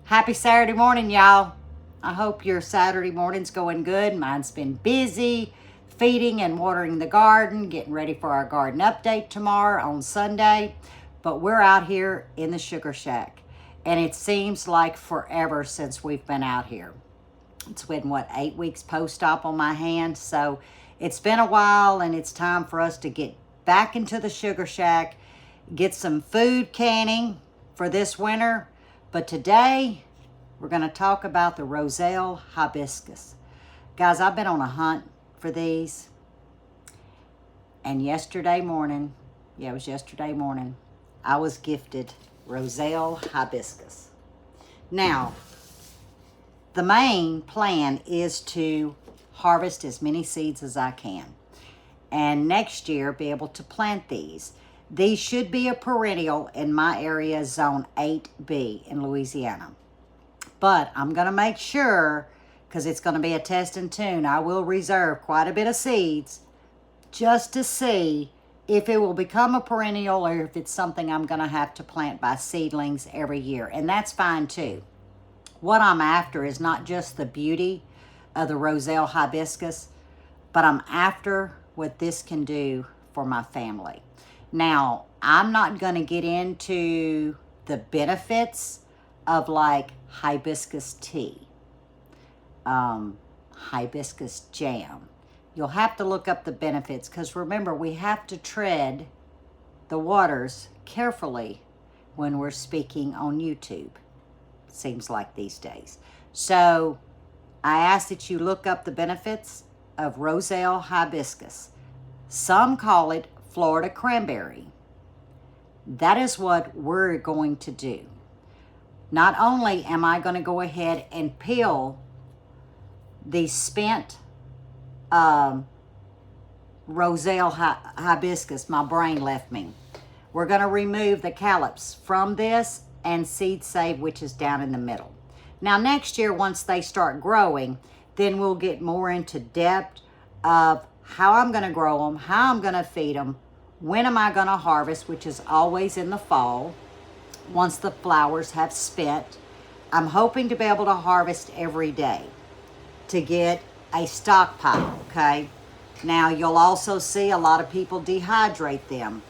Happy Saturday morning, y'all. I hope your Saturday morning's going good. Mine's been busy feeding and watering the garden, getting ready for our garden update tomorrow on Sunday. But we're out here in the sugar shack, and it seems like forever since we've been out here. It's been, 8 weeks post-op on my hand, so it's been a while, and it's time for us to get back into the sugar shack, get some food canning for this winter. But today, we're going to talk about the Roselle Hibiscus. Guys, I've been on a hunt for these. And yesterday morning, it was yesterday morning, I was gifted Roselle Hibiscus. Now, the main plan is to harvest as many seeds as I can. And next year, be able to plant these. These should be a perennial in my area, zone 8B in Louisiana. But I'm going to make sure, because it's going to be a test and tune, I will reserve quite a bit of seeds just to see if it will become a perennial or if it's something I'm going to have to plant by seedlings every year. And that's fine too. What I'm after is not just the beauty of the Roselle Hibiscus, but I'm after what this can do for my family. Now, I'm not going to get into the benefits of like hibiscus tea, hibiscus jam. You'll have to look up the benefits because remember, we have to tread the waters carefully when we're speaking on YouTube. Seems like these days. So I ask that you look up the benefits of Roselle Hibiscus. Some call it Florida cranberry. That is what we're going to do. Not only am I going to go ahead and peel the spent Roselle Hibiscus, my brain left me. We're going to remove the calyces from this and seed save, which is down in the middle. Now next year, once they start growing, then we'll get more into depth of how I'm going to grow them, how I'm going to feed them, when am I going to harvest, which is always in the fall, once the flowers have spent. I'm hoping to be able to harvest every day to get a stockpile, okay? Now, you'll also see a lot of people dehydrate them.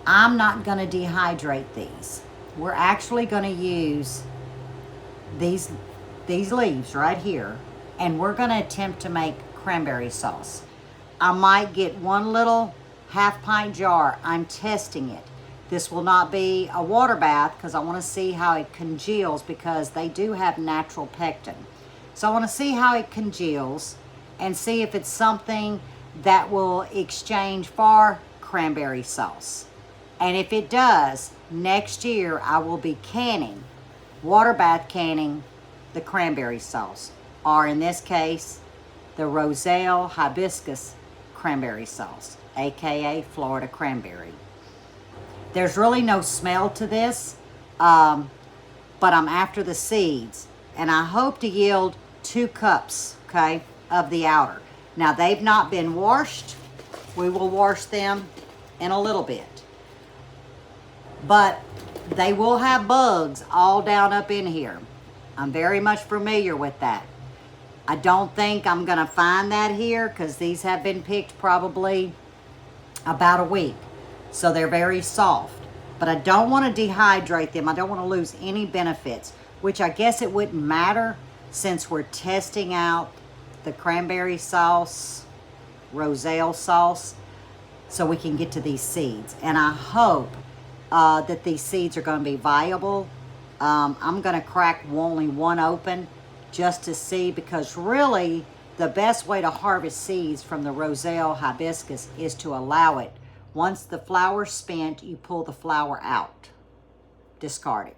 I'm not going to dehydrate these. We're actually going to use these leaves right here, and we're going to attempt to make cranberry sauce. I might get one little half-pint jar. I'm testing it. This will not be a water bath because I want to see how it congeals because they do have natural pectin. So I want to see how it congeals and see if it's something that will exchange for cranberry sauce. And if it does, next year I will be canning, water bath canning, the cranberry sauce. Or in this case, the Roselle Hibiscus cranberry sauce, aka Florida cranberry. There's really no smell to this, but I'm after the seeds. And I hope to yield 2 cups, okay, of the outer. Now, they've not been washed. We will wash them in a little bit. But they will have bugs all down up in here. I'm very much familiar with that. I don't think I'm going to find that here because these have been picked probably about a week. So they're very soft. But I don't want to dehydrate them. I don't want to lose any benefits, which I guess it wouldn't matter since we're testing out the cranberry sauce, Roselle sauce, so we can get to these seeds. And I hope that these seeds are going to be viable. I'm going to crack only one open just to see, because really the best way to harvest seeds from the Roselle Hibiscus is to allow it. Once the flower's spent, you pull the flower out, discard it,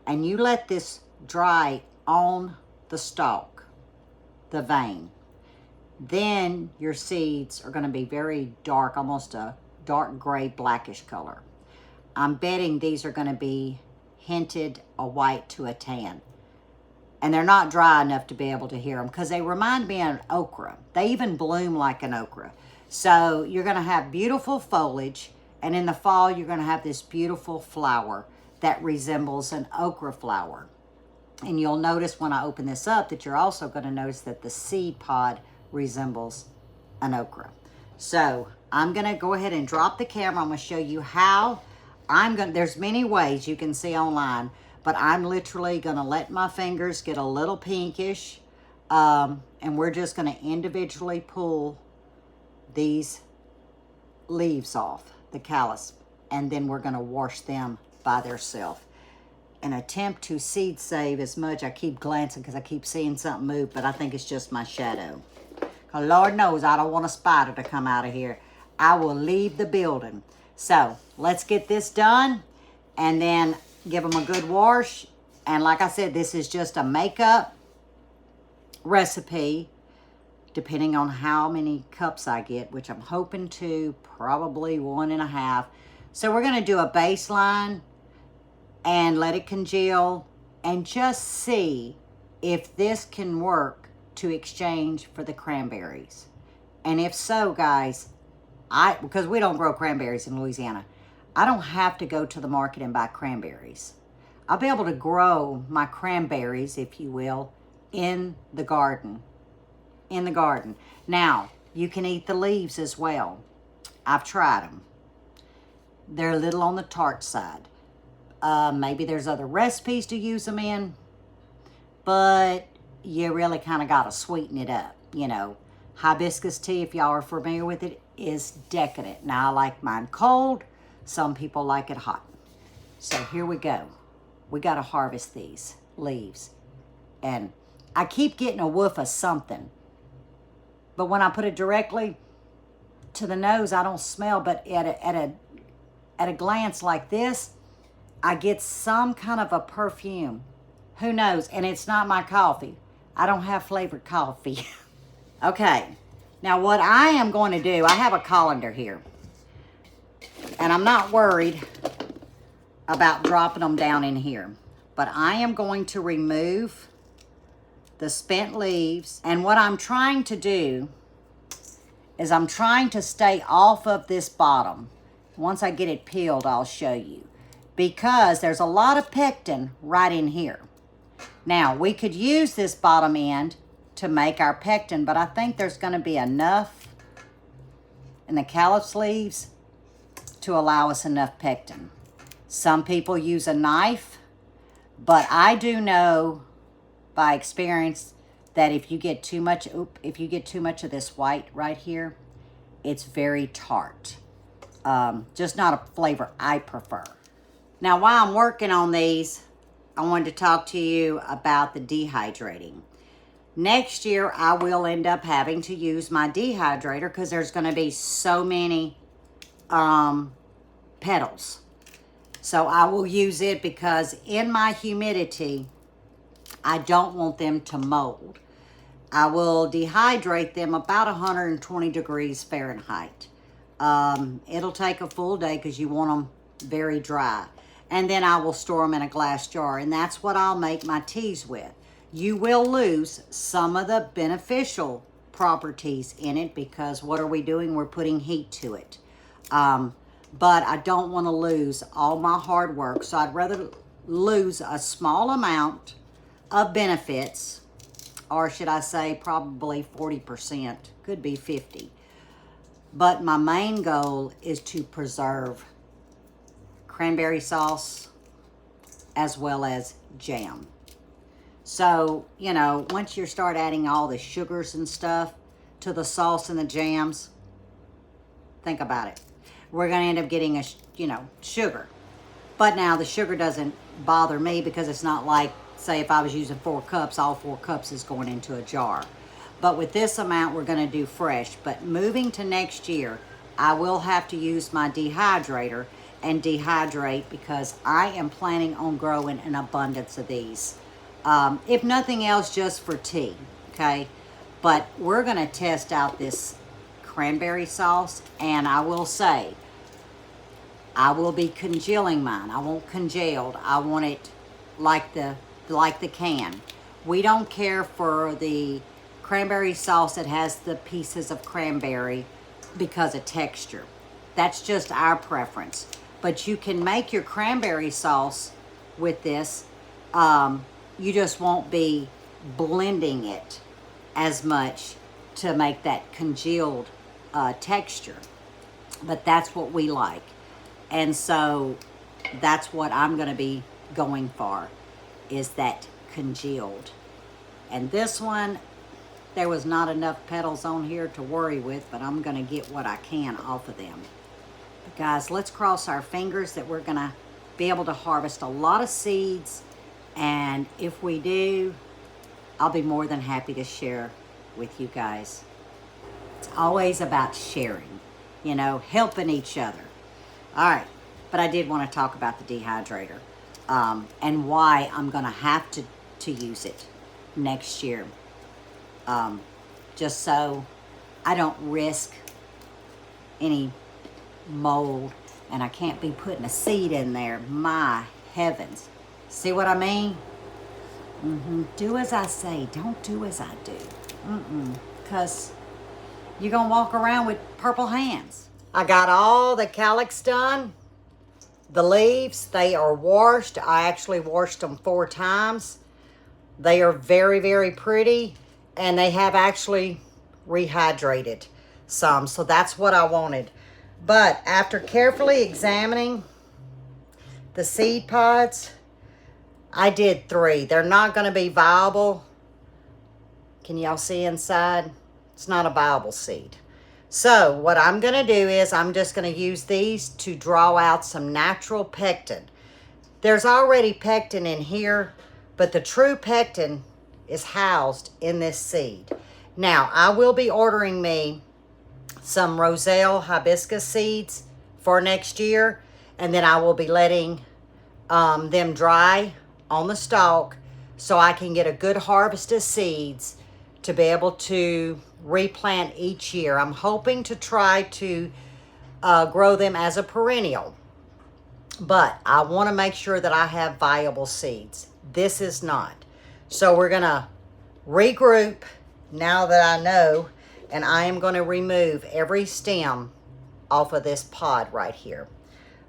and you let this dry on the stalk, the vein. Then your seeds are going to be very dark, almost a dark gray, blackish color. I'm betting these are going to be hinted a white to a tan. And they're not dry enough to be able to hear them because they remind me of okra. They even bloom like an okra. So you're going to have beautiful foliage, and in the fall you're going to have this beautiful flower that resembles an okra flower. And you'll notice when I open this up that you're also going to notice that the seed pod resembles an okra. So I'm going to go ahead and drop the camera. I'm going to show you how there's many ways you can see online, but I'm literally going to let my fingers get a little pinkish, and we're just going to individually pull these leaves off, the callus, and then we're going to wash them by themselves. An attempt to seed save as much. I keep glancing because I keep seeing something move, but I think it's just my shadow. Because Lord knows I don't want a spider to come out of here. I will leave the building. So let's get this done and then give them a good wash. And like I said, this is just a makeup recipe, depending on how many cups I get, which I'm hoping to probably 1.5. So we're going to do a baseline and let it congeal and just see if this can work to exchange for the cranberries. And if so, guys, because we don't grow cranberries in Louisiana, I don't have to go to the market and buy cranberries. I'll be able to grow my cranberries, if you will, in the garden. Now, you can eat the leaves as well. I've tried them. They're a little on the tart side. Maybe there's other recipes to use them in, but you really kind of got to sweeten it up. You know, hibiscus tea, if y'all are familiar with it, is decadent. Now, I like mine cold. Some people like it hot. So here we go. We got to harvest these leaves. And I keep getting a whiff of something, but when I put it directly to the nose, I don't smell, but at a glance like this, I get some kind of a perfume. Who knows? And it's not my coffee. I don't have flavored coffee. Okay. Now what I am going to do, I have a colander here. And I'm not worried about dropping them down in here. But I am going to remove the spent leaves. And what I'm trying to do is I'm trying to stay off of this bottom. Once I get it peeled, I'll show you. Because there's a lot of pectin right in here. Now, we could use this bottom end to make our pectin, but I think there's going to be enough in the callus leaves to allow us enough pectin. Some people use a knife, but I do know by experience that if you get too much, of this white right here, it's very tart. Just not a flavor I prefer. Now, while I'm working on these, I wanted to talk to you about the dehydrating. Next year, I will end up having to use my dehydrator because there's going to be so many petals. So I will use it because in my humidity, I don't want them to mold. I will dehydrate them about 120 degrees Fahrenheit. It'll take a full day because you want them very dry. And then I will store them in a glass jar, and that's what I'll make my teas with. You will lose some of the beneficial properties in it because what are we doing? We're putting heat to it. But I don't want to lose all my hard work, so I'd rather lose a small amount of benefits, or should I say probably 40%, could be 50. But my main goal is to preserve cranberry sauce as well as jam. So, you know, once you start adding all the sugars and stuff to the sauce and the jams, think about it. We're going to end up getting sugar. But now the sugar doesn't bother me because it's not like, say, if I was using 4 cups, all 4 cups is going into a jar. But with this amount, we're going to do fresh. But moving to next year, I will have to use my dehydrator and dehydrate because I am planning on growing an abundance of these. If nothing else, just for tea, okay? But we're going to test out this cranberry sauce, and I will say, I will be congealing mine. I won't congealed. I want it like the can. We don't care for the cranberry sauce that has the pieces of cranberry because of texture. That's just our preference. But you can make your cranberry sauce with this. You just won't be blending it as much to make that congealed texture. But that's what we like. And so that's what I'm going to be going for, is that congealed. And this one, there was not enough petals on here to worry with, but I'm going to get what I can off of them. But guys, let's cross our fingers that we're going to be able to harvest a lot of seeds. And if we do, I'll be more than happy to share with you guys. It's always about sharing, you know, helping each other. All right, but I did want to talk about the dehydrator and why I'm going to have to use it next year. Just so I don't risk any mold, and I can't be putting a seed in there. My heavens. See what I mean? Do as I say. Don't do as I do. Because you're going to walk around with purple hands. I got all the calyx done. The leaves, they are washed. I actually washed them 4 times. They are very, very pretty. And they have actually rehydrated some. So that's what I wanted. But after carefully examining the seed pods, I did 3. They're not going to be viable. Can y'all see inside? It's not a viable seed. So what I'm going to do is I'm just going to use these to draw out some natural pectin. There's already pectin in here, but the true pectin is housed in this seed. Now, I will be ordering me some Roselle Hibiscus seeds for next year, and then I will be letting them dry on the stalk so I can get a good harvest of seeds to be able to replant each year. I'm hoping to try to grow them as a perennial, but I want to make sure that I have viable seeds. This is not. So we're going to regroup now that I know, and I am going to remove every stem off of this pod right here.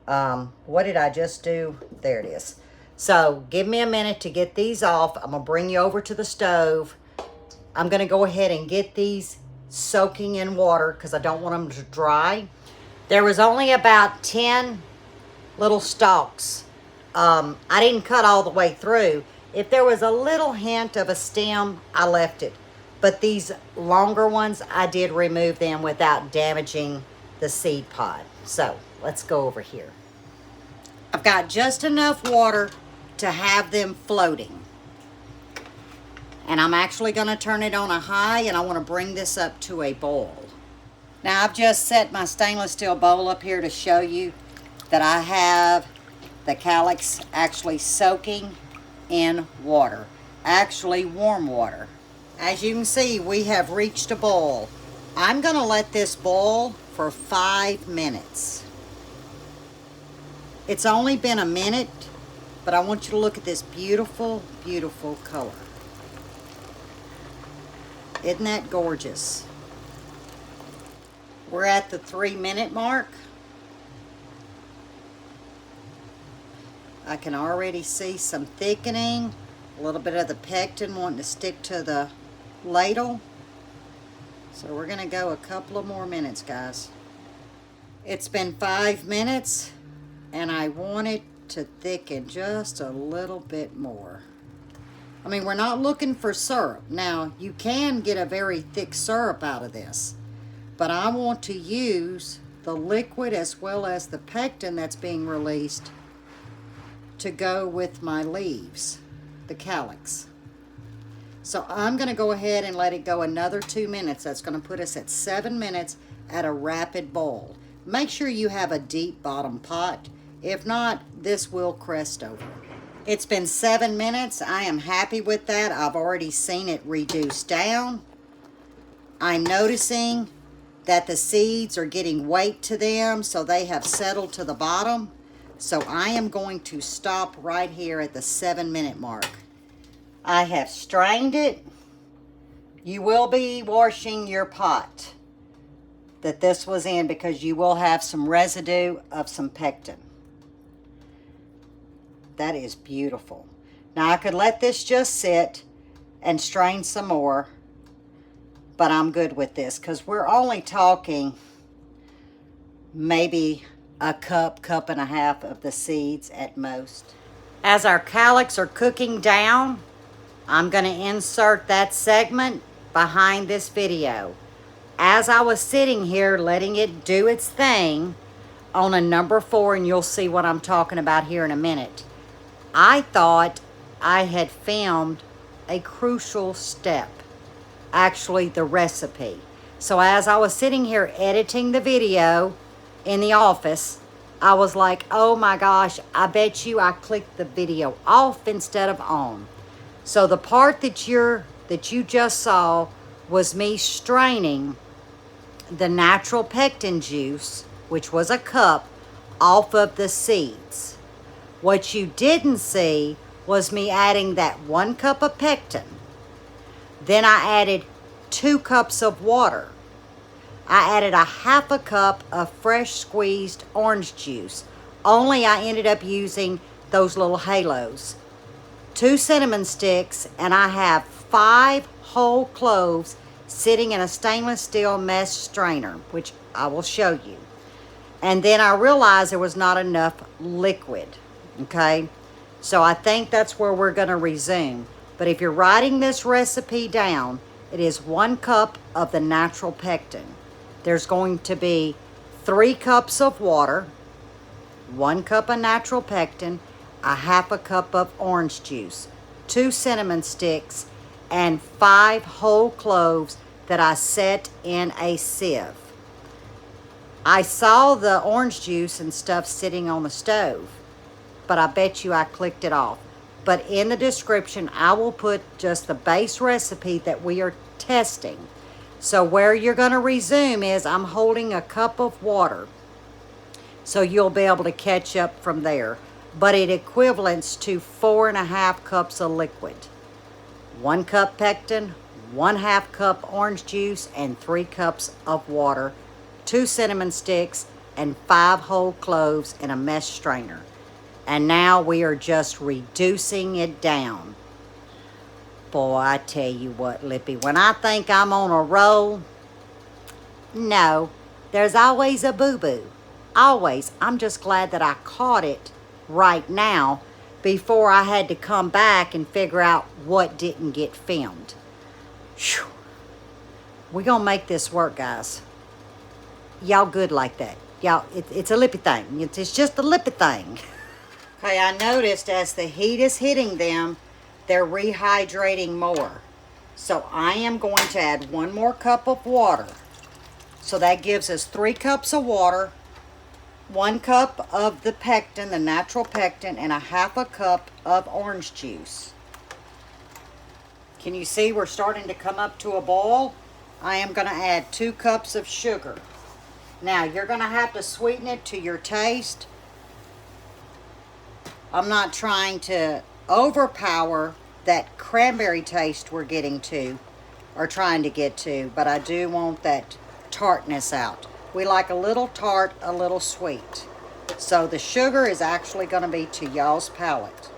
What did I just do? There it is. So give me a minute to get these off. I'm going to bring you over to the stove. I'm going to go ahead and get these soaking in water because I don't want them to dry. There was only about 10 little stalks. I didn't cut all the way through. If there was a little hint of a stem, I left it. But these longer ones, I did remove them without damaging the seed pod. So let's go over here. I've got just enough water to have them floating. And I'm actually going to turn it on a high, and I want to bring this up to a boil. Now I've just set my stainless steel bowl up here to show you that I have the calyx actually soaking in water, actually warm water. As you can see, we have reached a boil. I'm going to let this boil for 5 minutes. It's only been a minute, but I want you to look at this beautiful, beautiful color. Isn't that gorgeous? We're at the 3-minute mark. I can already see some thickening, a little bit of the pectin wanting to stick to the ladle. So we're going to go a couple of more minutes, guys. It's been 5 minutes, and I want it to thicken just a little bit more. I mean, we're not looking for syrup. Now, you can get a very thick syrup out of this, but I want to use the liquid as well as the pectin that's being released to go with my leaves, the calyx. So I'm going to go ahead and let it go another 2 minutes. That's going to put us at 7 minutes at a rapid boil. Make sure you have a deep bottom pot. If not, this will crest over. It's been 7 minutes. I am happy with that. I've already seen it reduce down. I'm noticing that the seeds are getting weight to them, so they have settled to the bottom. So I am going to stop right here at the 7-minute mark. I have strained it. You will be washing your pot that this was in because you will have some residue of some pectin. That is beautiful. Now I could let this just sit and strain some more, but I'm good with this because we're only talking maybe a cup and a half of the seeds at most. As our calyx are cooking down, I'm going to insert that segment behind this video. As I was sitting here letting it do its thing on a number 4, and you'll see what I'm talking about here in a minute, I thought I had filmed a crucial step, actually the recipe. So as I was sitting here editing the video in the office, I was like, oh my gosh, I bet you I clicked the video off instead of on. So the part that you just saw was me straining the natural pectin juice, which was a cup, off of the seeds. What you didn't see was me adding that 1 cup of pectin. Then I added 2 cups of water. I added a 1/2 cup of fresh squeezed orange juice. Only I ended up using those little halos. 2 cinnamon sticks, and I have 5 whole cloves sitting in a stainless steel mesh strainer, which I will show you. And then I realized there was not enough liquid, okay? So I think that's where we're gonna resume. But if you're writing this recipe down, it is 1 cup of the natural pectin. There's going to be 3 cups of water, 1 cup of natural pectin, a 1/2 cup of orange juice, 2 cinnamon sticks, and 5 whole cloves that I set in a sieve. I saw the orange juice and stuff sitting on the stove, but I bet you I clicked it off. But in the description, I will put just the base recipe that we are testing. So where you're going to resume is I'm holding a cup of water, so you'll be able to catch up from there. But it equivalents to 4.5 cups of liquid. 1 cup pectin, 1/2 cup orange juice, and 3 cups of water, 2 cinnamon sticks, and 5 whole cloves in a mesh strainer. And now we are just reducing it down. Boy, I tell you what, Lippy, when I think I'm on a roll, no, there's always a boo-boo. Always. I'm just glad that I caught it right now before I had to come back and figure out what didn't get filmed. Whew. We're gonna make this work, guys. Y'all good like that. Y'all, it's a Lippy thing. It's just a Lippy thing. Okay, I noticed as the heat is hitting them, they're rehydrating more. So I am going to add 1 more cup of water. So that gives us 3 cups of water, 1 cup of the pectin, the natural pectin, and a 1/2 cup of orange juice. Can you see we're starting to come up to a boil? I am going to add 2 cups of sugar. Now, you're going to have to sweeten it to your taste. I'm not trying to overpower that cranberry taste we're getting to, or trying to get to, but I do want that tartness out. We like a little tart, a little sweet. So the sugar is actually going to be to y'all's palate.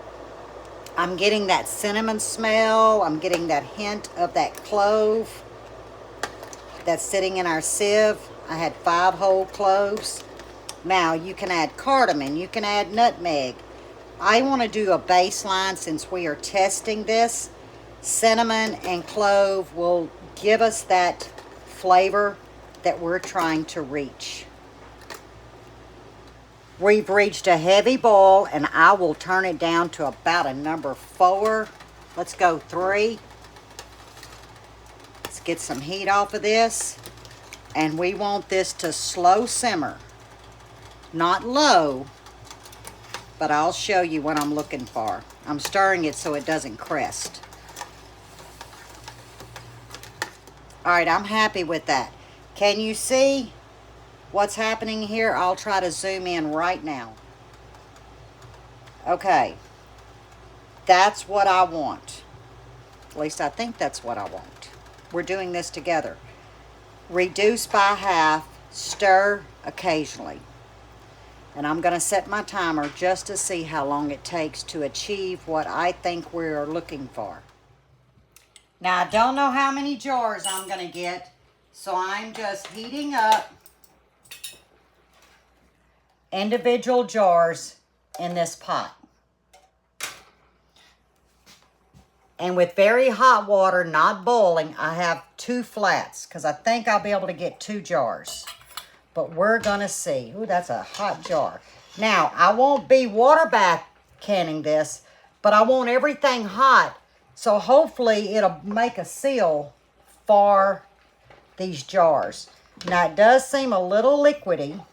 I'm getting that cinnamon smell. I'm getting that hint of that clove that's sitting in our sieve. I had 5 whole cloves. Now you can add cardamom. You can add nutmeg. I want to do a baseline since we are testing this. Cinnamon and clove will give us that flavor that we're trying to reach. We've reached a heavy boil, and I will turn it down to about a number 4. Let's go 3. Let's get some heat off of this. And we want this to slow simmer. Not low, but I'll show you what I'm looking for. I'm stirring it so it doesn't crest. All right, I'm happy with that. Can you see what's happening here? I'll try to zoom in right now. Okay, that's what I want. At least I think that's what I want. We're doing this together. Reduce by half, stir occasionally. And I'm going to set my timer just to see how long it takes to achieve what I think we're looking for. Now, I don't know how many jars I'm going to get, so I'm just heating up individual jars in this pot. And with very hot water, not boiling, I have 2 flats because I think I'll be able to get 2 jars. But we're going to see. Ooh, that's a hot jar. Now, I won't be water bath canning this, but I want everything hot. So hopefully it'll make a seal for these jars. Now, it does seem a little liquidy.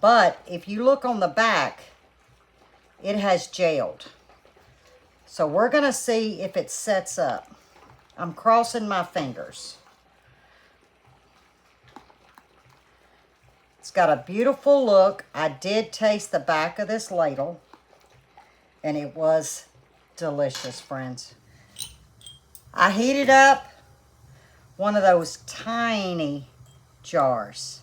But if you look on the back, it has gelled. So we're going to see if it sets up. I'm crossing my fingers. It's got a beautiful look. I did taste the back of this ladle, and it was delicious, friends. I heated up one of those tiny jars.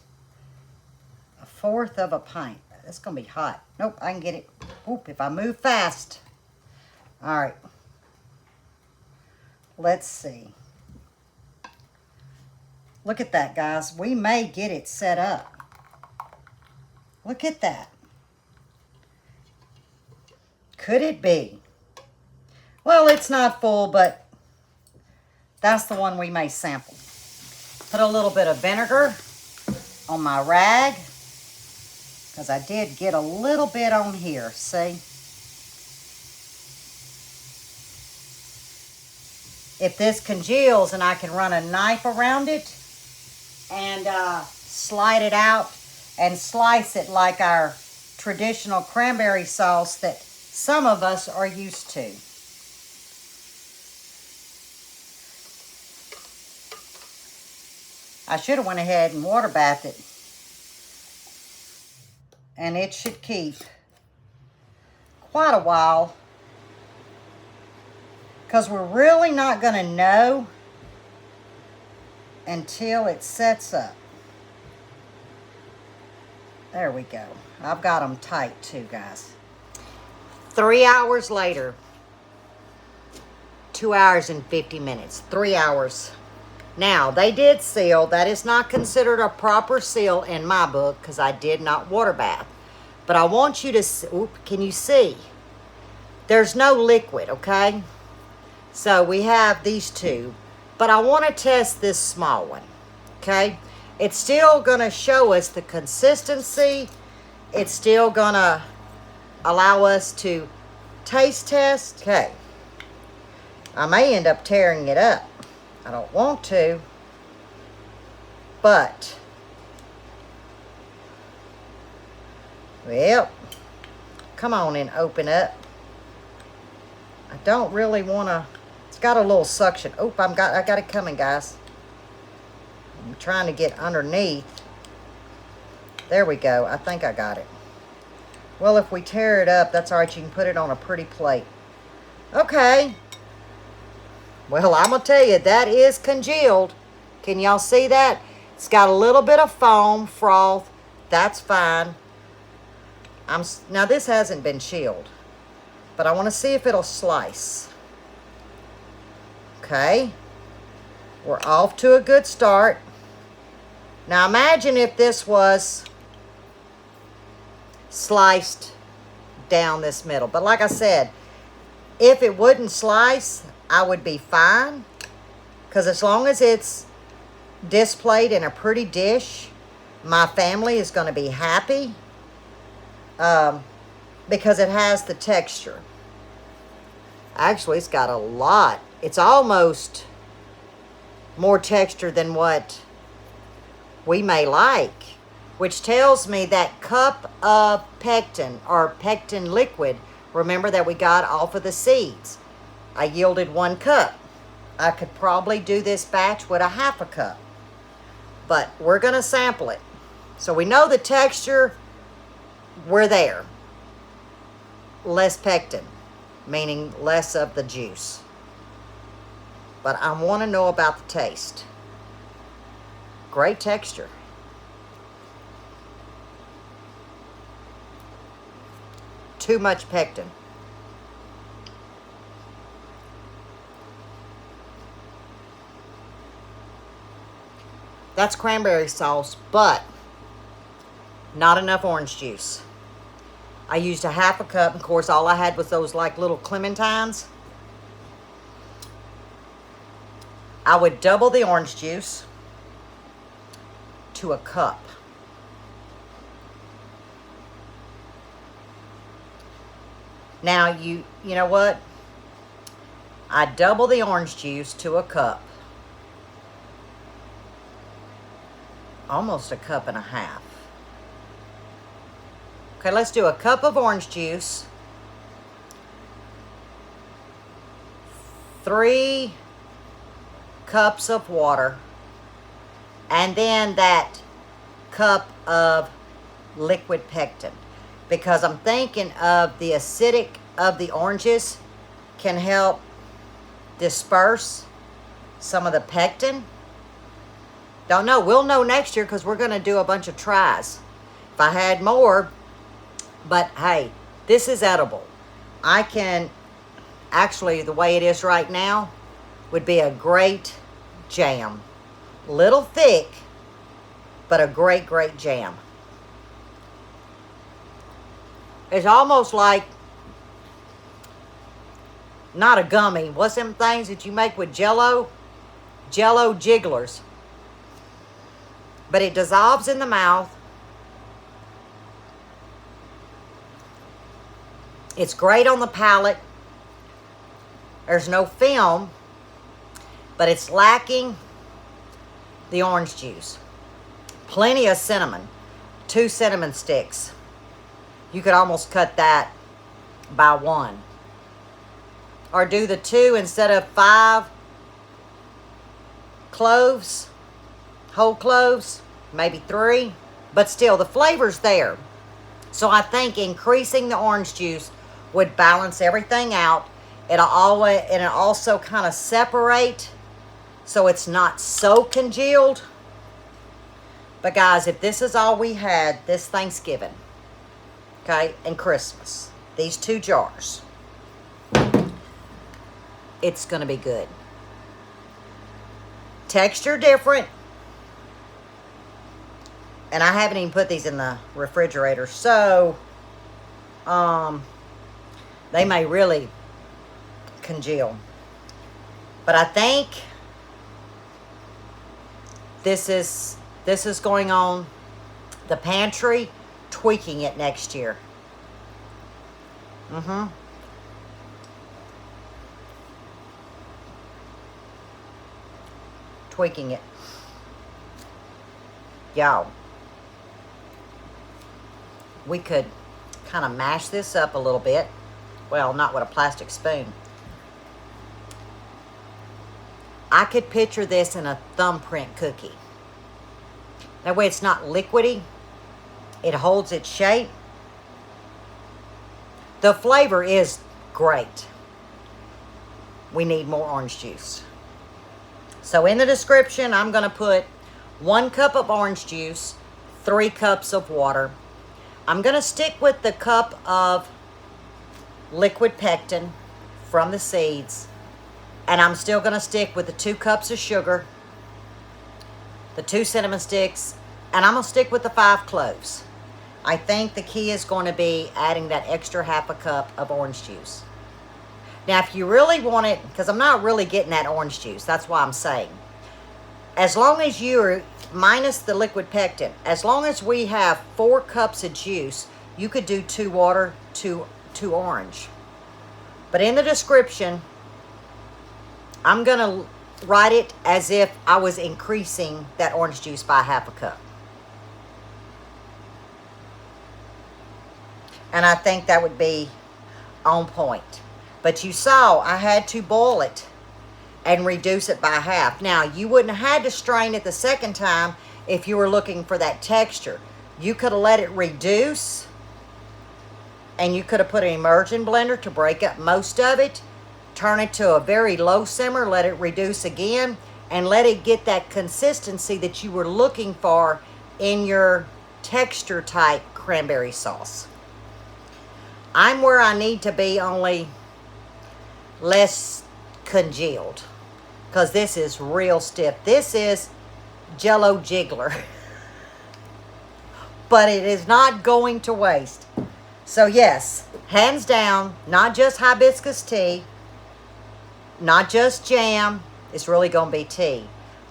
1/4 of a pint. It's going to be hot. Nope, I can get it. Oop, if I move fast. All right. Let's see. Look at that, guys. We may get it set up. Look at that. Could it be? Well, it's not full, but that's the one we may sample. Put a little bit of vinegar on my rag, because I did get a little bit on here, see? If this congeals and I can run a knife around it and slide it out and slice it like our traditional cranberry sauce that some of us are used to. I should have went ahead and water bathed it. And it should keep quite a while, because we're really not going to know until it sets up. There we go. I've got them tight too, guys. 3 hours later. 2 hours and 50 minutes. 3 hours. Now, they did seal. That is not considered a proper seal in my book because I did not water bath. But I want you to, can you see? There's no liquid, okay? So we have these 2. But I want to test this small one, okay? It's still going to show us the consistency. It's still going to allow us to taste test. Okay. I may end up tearing it up. I don't want to. But, well, come on and open up. I don't really want to. It's got a little suction. Oh, I got it coming, guys. I'm trying to get underneath. There we go. I think I got it. Well, if we tear it up, that's all right. You can put it on a pretty plate. Okay. Well, I'm going to tell you, that is congealed. Can y'all see that? It's got a little bit of foam, froth. That's fine. Now, this hasn't been chilled, but I want to see if it'll slice. Okay. We're off to a good start. Now, imagine if this was sliced down this middle. But like I said, if it wouldn't slice, I would be fine. Because as long as it's displayed in a pretty dish, my family is going to be happy. Because it has the texture. Actually, it's got a lot. It's almost more texture than what we may like, which tells me that cup of pectin or pectin liquid, remember that we got off of the seeds, I yielded 1 cup. I could probably do this batch with a 1/2 cup, but we're going to sample it. So we know the texture, we're there. Less pectin, meaning less of the juice. But I want to know about the taste. Great texture. too much pectin. That's cranberry sauce, but not enough orange juice. I used a half a cup. Of course, all I had was those like little clementines. I would double the orange juice to a cup. Now, you know what? I double the orange juice to a cup. Almost a cup and a half. Okay, let's do a cup of orange juice. 3 cups of water. And then that cup of liquid pectin. Because I'm thinking of the acidic of the oranges can help disperse some of the pectin. Don't know. We'll know next year because we're going to do a bunch of tries. If I had more, but hey, this is edible. I can, actually, the way it is right now, would be a great jam. Little thick, but a great, great jam. It's almost like, not a gummy. What's them things that you make with Jello? Jello jigglers. But it dissolves in the mouth. It's great on the palate. There's no film, but it's lacking the orange juice. Plenty of cinnamon. 2 cinnamon sticks. You could almost cut that by 1. Or do the 2 instead of 5 cloves. Whole cloves, maybe 3, but still the flavor's there. So I think increasing the orange juice would balance everything out. It'll also kind of separate so it's not so congealed. But guys, if this is all we had this Thanksgiving, okay, and Christmas, these 2 jars, it's gonna be good. Texture different. And I haven't even put these in the refrigerator, so they may really congeal. But I think this is going on the pantry, tweaking it next year. Tweaking it. Y'all, we could kind of mash this up a little bit. Well, not with a plastic spoon. I could picture this in a thumbprint cookie. That way it's not liquidy. It holds its shape. The flavor is great. We need more orange juice. So in the description, I'm going to put 1 cup of orange juice, 3 cups of water. I'm going to stick with the cup of liquid pectin from the seeds. And I'm still going to stick with the 2 cups of sugar, the 2 cinnamon sticks, and I'm going to stick with the 5 cloves. I think the key is going to be adding that extra half a cup of orange juice. Now, if you really want it, because I'm not really getting that orange juice, that's why I'm saying, as long as you're minus the liquid pectin, as long as we have 4 cups of juice, you could do 2 water, 2 orange. But in the description, I'm going to write it as if I was increasing that orange juice by half a cup. And I think that would be on point. But you saw I had to boil it and reduce it by half. Now, you wouldn't have had to strain it the second time if you were looking for that texture. You could have let it reduce, and you could have put an immersion blender to break up most of it, turn it to a very low simmer, let it reduce again, and let it get that consistency that you were looking for in your texture type cranberry sauce. I'm where I need to be, only less congealed. Because this is real stiff. This is Jello jiggler. But it is not going to waste. So yes, hands down, not just hibiscus tea, not just jam, it's really going to be tea.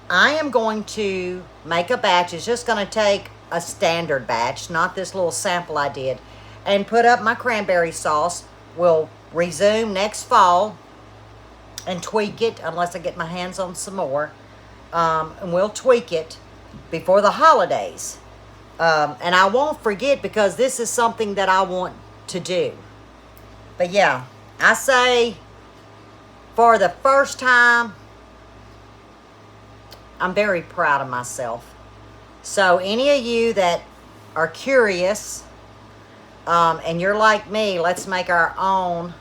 I am going to make a batch. It's just going to take a standard batch, not this little sample I did, and put up my cranberry sauce. We'll resume next fall and tweak it, unless I get my hands on some more. And we'll tweak it before the holidays. And I won't forget, because this is something that I want to do. But yeah, I say for the first time, I'm very proud of myself. So any of you that are curious, and you're like me, let's make our own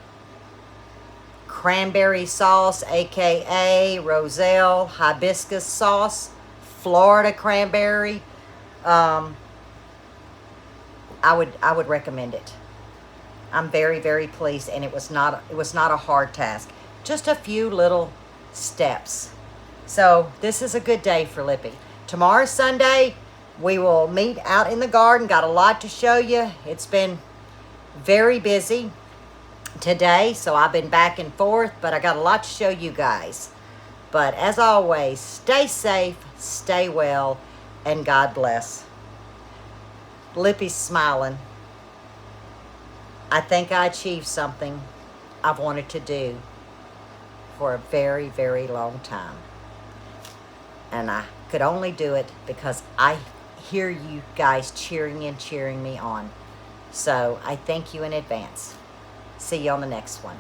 cranberry sauce, aka Roselle Hibiscus sauce, Florida cranberry. I would recommend it. I'm very, very pleased, and it was not a hard task. Just a few little steps. So this is a good day for Lippy. Tomorrow's Sunday. We will meet out in the garden. Got a lot to show you. It's been very busy today, so I've been back and forth, but I got a lot to show you guys. But as always, stay safe, stay well, and God bless. Lippy's smiling. I think I achieved something I've wanted to do for a very, very long time. And I could only do it because I hear you guys cheering and cheering me on. So I thank you in advance. See you on the next one.